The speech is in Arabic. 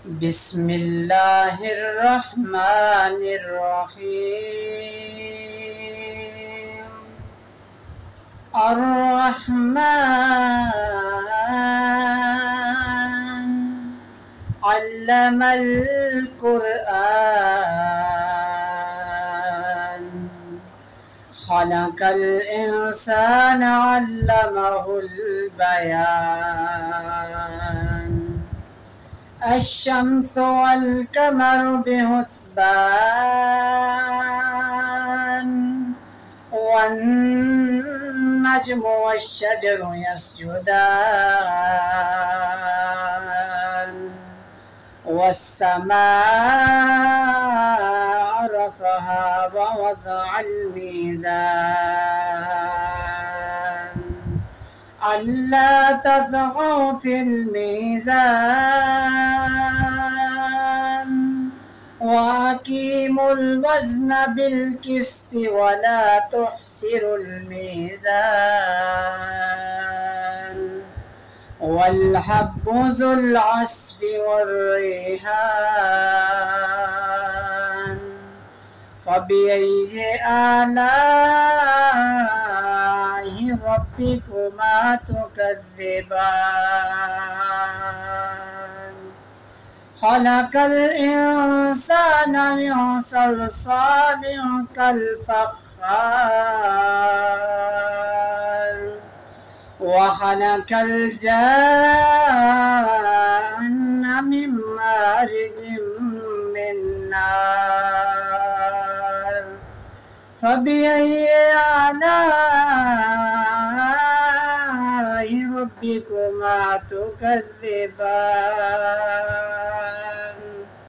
بسم الله الرحمن الرحيم. الرحمن علم القرآن، خلق الإنسان علمه البيان. الشمس والقمر بحسبان، والنجم والشجر يسجدان، والسماء رفعها ووضع الميزان، ألا تطغوا في الميزان، وأقيموا الوزن بالقسط ولا تخسروا الميزان. والحب ذو العصف والريحان، فبأي آلاء ربكما تكذبان. خلق الإنسان من صلصال كالفخار، وخلق الجان من مارج من نار. فبأي آلاء ربكما تكذبان.